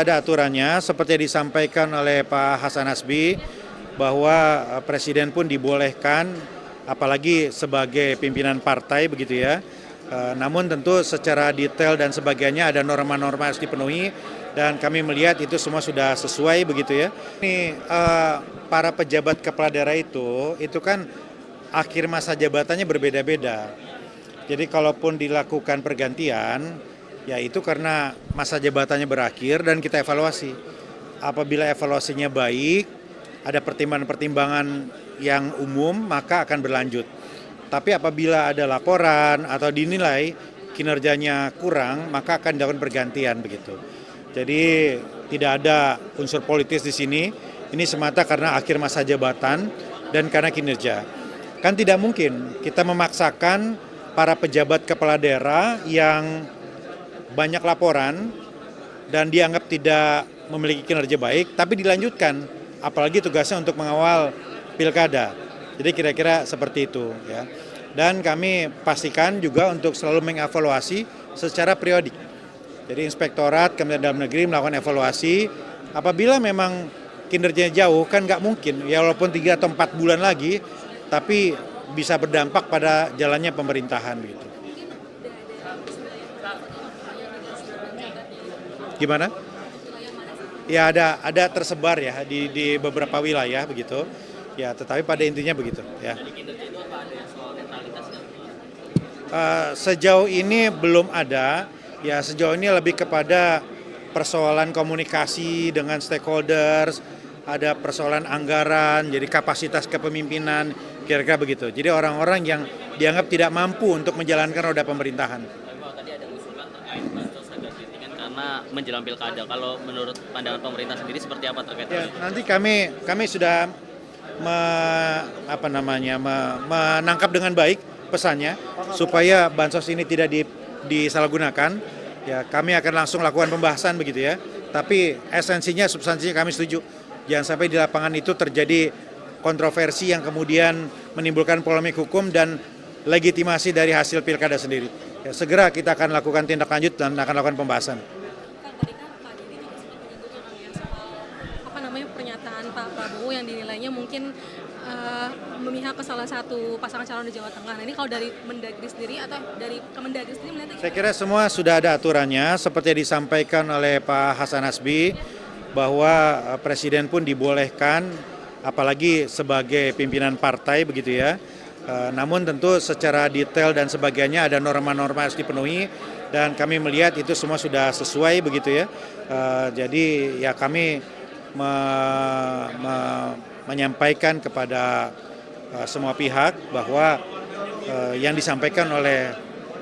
Ada aturannya seperti disampaikan oleh Pak Hasan Hasbi bahwa Presiden pun dibolehkan apalagi sebagai pimpinan partai begitu ya. Namun tentu secara detail dan sebagainya ada norma-norma harus dipenuhi dan kami melihat itu semua sudah sesuai begitu ya. Ini para pejabat kepala daerah itu kan akhir masa jabatannya berbeda-beda. Jadi kalaupun dilakukan pergantian, ya itu karena masa jabatannya berakhir dan kita evaluasi. Apabila evaluasinya baik, ada pertimbangan-pertimbangan yang umum, maka akan berlanjut. Tapi apabila ada laporan atau dinilai kinerjanya kurang, maka akan dilakukan pergantian begitu. Jadi tidak ada unsur politis di sini. Ini semata karena akhir masa jabatan dan karena kinerja. Kan tidak mungkin kita memaksakan para pejabat kepala daerah yang banyak laporan dan dianggap tidak memiliki kinerja baik, tapi dilanjutkan, apalagi tugasnya untuk mengawal pilkada. Jadi kira-kira seperti itu ya. Dan kami pastikan juga untuk selalu mengevaluasi secara periodik. Jadi Inspektorat Kementerian Dalam Negeri melakukan evaluasi. Apabila memang kinerjanya jauh, kan nggak mungkin, ya walaupun 3 atau 4 bulan lagi, tapi bisa berdampak pada jalannya pemerintahan gitu. Gimana? Ya ada tersebar ya di beberapa wilayah begitu. Ya tetapi pada intinya begitu ya. Sejauh ini belum ada. Ya sejauh ini lebih kepada persoalan komunikasi dengan stakeholders, ada persoalan anggaran, jadi kapasitas kepemimpinan, kira-kira begitu. Jadi orang-orang yang dianggap tidak mampu untuk menjalankan roda pemerintahan. Tadi ada usulan terkait bansos agak ringan karena menjelang pilkada. Kalau menurut pandangan pemerintah sendiri seperti apa terkait Ya, itu? nanti kami sudah menangkap dengan baik pesannya supaya bansos ini tidak disalahgunakan. Ya, kami akan langsung lakukan pembahasan begitu ya. Tapi esensinya, substansinya kami setuju. Jangan sampai di lapangan itu terjadi kontroversi yang kemudian menimbulkan polemik hukum dan legitimasi dari hasil pilkada sendiri. Ya, segera kita akan lakukan tindak lanjut dan akan lakukan pembahasan. Kang, tadi kan Pak Didi juga sempat menyinggung ya Kang ya soal pernyataan Pak Prabowo yang dinilainya mungkin memihak ke salah satu pasangan calon di Jawa Tengah. Nah ini kalau dari Mendagri sendiri atau dari Kemendagri sendiri melihatnya Saya kira semua sudah ada aturannya seperti disampaikan oleh Pak Hasan Hasbi bahwa Presiden pun dibolehkan apalagi sebagai pimpinan partai begitu ya. Namun tentu secara detail dan sebagainya ada norma-norma harus dipenuhi dan kami melihat itu semua sudah sesuai begitu ya. Jadi ya kami menyampaikan kepada semua pihak bahwa yang disampaikan oleh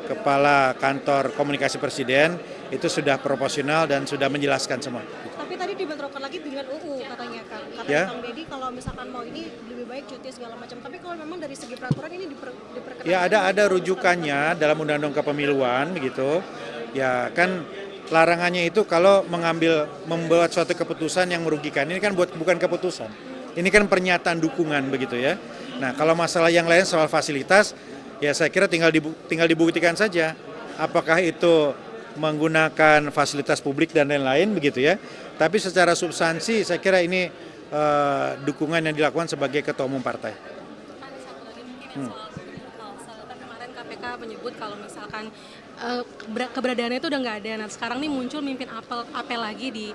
Kepala Kantor Komunikasi Presiden itu sudah proporsional dan sudah menjelaskan semua. tapi tadi dibentrokan lagi dengan UU katanya Kang. Kata Ya. Kang Deddy kalau misalkan mau ini lebih baik cuti segala macam. Tapi kalau memang dari segi peraturan ini diperkenankan. Ya ada rujukannya dalam Undang-Undang Kepemiluan begitu. Ya kan larangannya itu kalau membuat suatu keputusan yang merugikan. Ini kan bukan keputusan. Ini kan pernyataan dukungan begitu ya. Nah, kalau masalah yang lain soal fasilitas ya saya kira tinggal dibuktikan saja apakah itu menggunakan fasilitas publik dan lain-lain begitu ya. Tapi secara substansi saya kira ini dukungan yang dilakukan sebagai ketua umum partai. Ada satu lagi mungkin yang soal Kalsel. Kan kemarin KPK menyebut kalau misalkan keberadaannya itu udah nggak ada. Nah sekarang nih muncul mimpin apel lagi di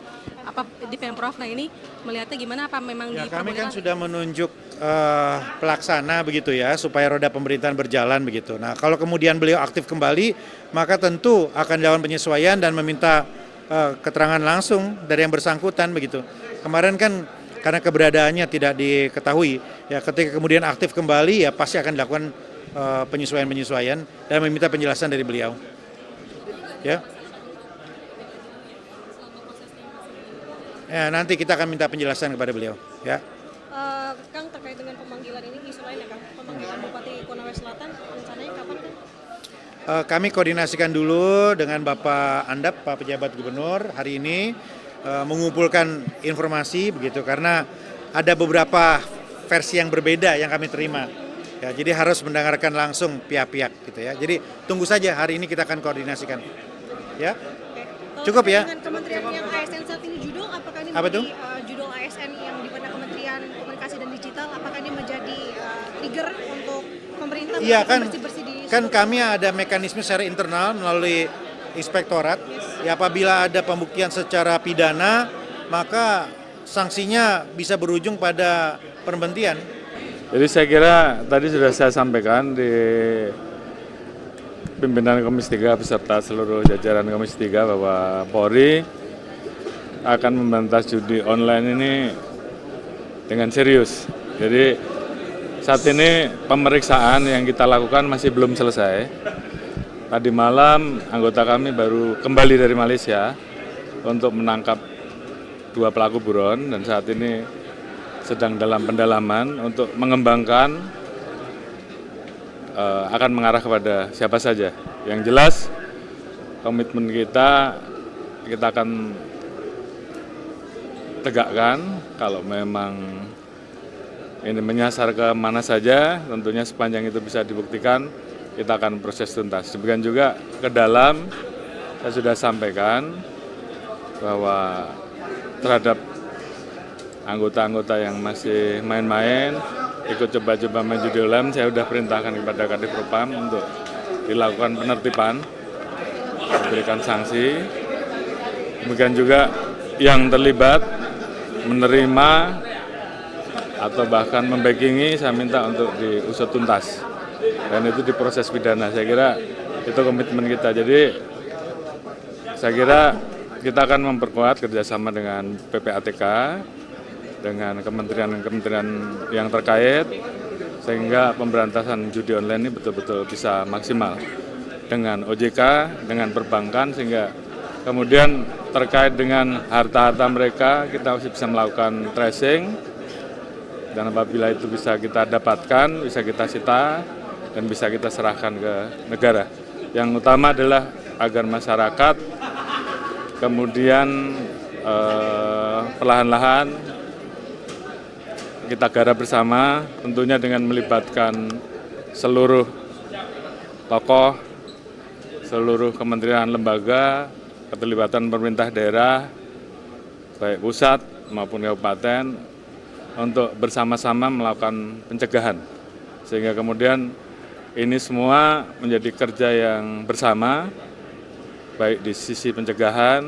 Pemprov. Nah ini melihatnya gimana, apa memang Ya, kami diperbolehkan? kan sudah menunjuk pelaksana begitu ya supaya roda pemerintahan berjalan begitu. Nah kalau kemudian beliau aktif kembali maka tentu akan dilakukan penyesuaian dan meminta keterangan langsung dari yang bersangkutan begitu. Kemarin kan karena keberadaannya tidak diketahui ya ketika kemudian aktif kembali ya pasti akan dilakukan penyesuaian dan meminta penjelasan dari beliau. Ya. Ya, nanti kita akan minta penjelasan kepada beliau ya. Kang, terkait dengan pemanggilan ini isu lain ya Kang, pemanggilan Bupati Konawe Selatan rencananya kapan Kang? Kami koordinasikan dulu dengan Bapak Andap, Pak Pejabat Gubernur hari ini mengumpulkan informasi begitu karena ada beberapa versi yang berbeda yang kami terima. Ya, jadi harus mendengarkan langsung pihak-pihak gitu ya. Jadi tunggu saja hari ini kita akan koordinasikan. Ya. Oke. Cukup ya. Dengan kementerian yang ASN saat ini judul, apakah ini Apa menjadi tuh? judul ASN yang di mana Kementerian Komunikasi dan Digital, apakah ini menjadi trigger untuk pemerintah Iya kan, bersih-bersih di kan kami ada mekanisme secara internal melalui inspektorat. Ya, apabila ada pembuktian secara pidana, maka sanksinya bisa berujung pada pemberhentian. Jadi saya kira tadi sudah saya sampaikan di pimpinan Komisi 3 beserta seluruh jajaran Komisi 3 bahwa Polri akan memberantas judi online ini dengan serius. Jadi saat ini pemeriksaan yang kita lakukan masih belum selesai. Tadi malam anggota kami baru kembali dari Malaysia untuk menangkap 2 pelaku buron dan saat ini sedang dalam pendalaman untuk mengembangkan akan mengarah kepada siapa saja. Yang jelas komitmen kita akan tegakkan kalau memang ini menyasar ke mana saja, tentunya sepanjang itu bisa dibuktikan, kita akan proses tuntas. Demikian juga ke dalam, saya sudah sampaikan bahwa terhadap anggota-anggota yang masih main-main, ikut coba-coba main judi online, saya sudah perintahkan kepada Kadif Propam untuk dilakukan penertiban, diberikan sanksi. Demikian juga yang terlibat menerima atau bahkan membackingi, saya minta untuk diusut tuntas. Dan itu diproses pidana. Saya kira itu komitmen kita. Jadi saya kira kita akan memperkuat kerjasama dengan PPATK, dengan kementerian-kementerian yang terkait, sehingga pemberantasan judi online ini betul-betul bisa maksimal. Dengan OJK, dengan perbankan, sehingga kemudian terkait dengan harta-harta mereka, kita masih bisa melakukan tracing, dan apabila itu bisa kita dapatkan, bisa kita sita, dan bisa kita serahkan ke negara. Yang utama adalah agar masyarakat kemudian perlahan-lahan kita garap bersama, tentunya dengan melibatkan seluruh tokoh, seluruh kementerian lembaga, keterlibatan pemerintah daerah, baik pusat maupun kabupaten, untuk bersama-sama melakukan pencegahan. Sehingga kemudian ini semua menjadi kerja yang bersama, baik di sisi pencegahan,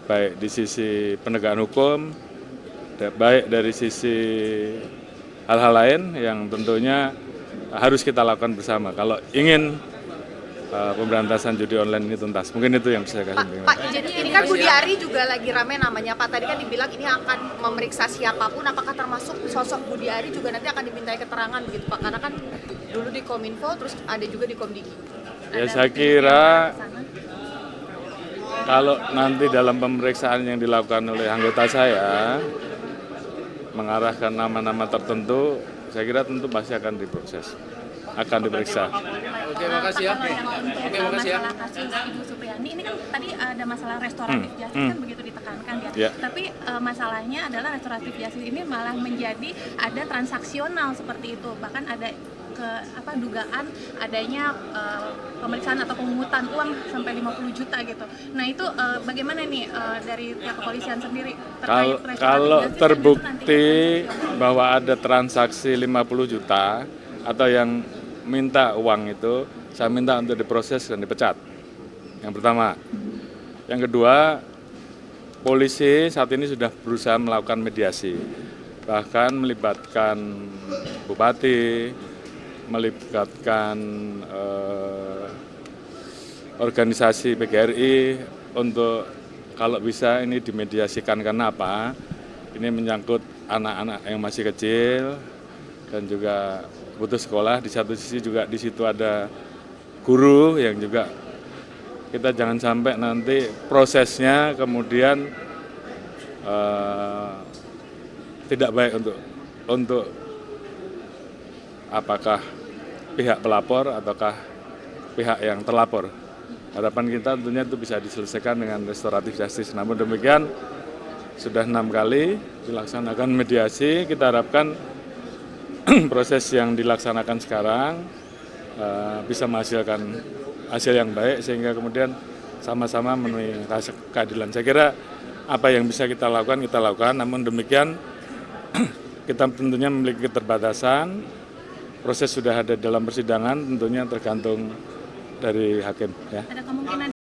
baik di sisi penegakan hukum, baik dari sisi hal-hal lain yang tentunya harus kita lakukan bersama. Kalau ingin pemberantasan judi online ini tuntas, mungkin itu yang bisa saya kasih. Pak, jadi ini kan Budi Ari juga lagi rame namanya Pak. Tadi kan dibilang ini akan memeriksa siapapun, apakah termasuk sosok Budi Ari juga nanti akan dimintai keterangan gitu Pak? Karena kan dulu di Kominfo, terus ada juga di Komdiki. Ya saya kira kalau nanti dalam pemeriksaan yang dilakukan oleh anggota saya mengarahkan nama-nama tertentu, saya kira tentu pasti akan diproses, akan diperiksa. Oke, makasih ya. Oke, makasih ya. Masalah kasus Ibu Supriyani ini kan tadi ada masalah restoratif justice kan begitu ditekankan ya. Ya. Tapi masalahnya adalah restoratif justice ini malah menjadi ada transaksional seperti itu. Bahkan ada dugaan adanya pemeriksaan atau pemungutan uang sampai 50 juta gitu. Nah, itu bagaimana nih dari pihak kepolisian sendiri terkait restoratif Kalau justice terbukti bahwa ada transaksi 50 juta atau yang minta uang itu, saya minta untuk diproses dan dipecat. Yang pertama. Yang kedua, polisi saat ini sudah berusaha melakukan mediasi, bahkan melibatkan bupati, melibatkan organisasi PGRI untuk kalau bisa ini dimediasikan. Karena apa? Ini menyangkut anak-anak yang masih kecil dan juga butuh sekolah. Di satu sisi juga di situ ada guru yang juga kita jangan sampai nanti prosesnya kemudian tidak baik untuk apakah pihak pelapor ataukah pihak yang terlapor. Harapan kita tentunya itu bisa diselesaikan dengan restoratif justice. Namun demikian sudah 6 kali dilaksanakan mediasi, kita harapkan proses yang dilaksanakan sekarang bisa menghasilkan hasil yang baik, sehingga kemudian sama-sama memenuhi rasa keadilan. Saya kira apa yang bisa kita lakukan, namun demikian kita tentunya memiliki keterbatasan, proses sudah ada dalam persidangan, tentunya tergantung dari hakim. Ya. Ada kemungkinan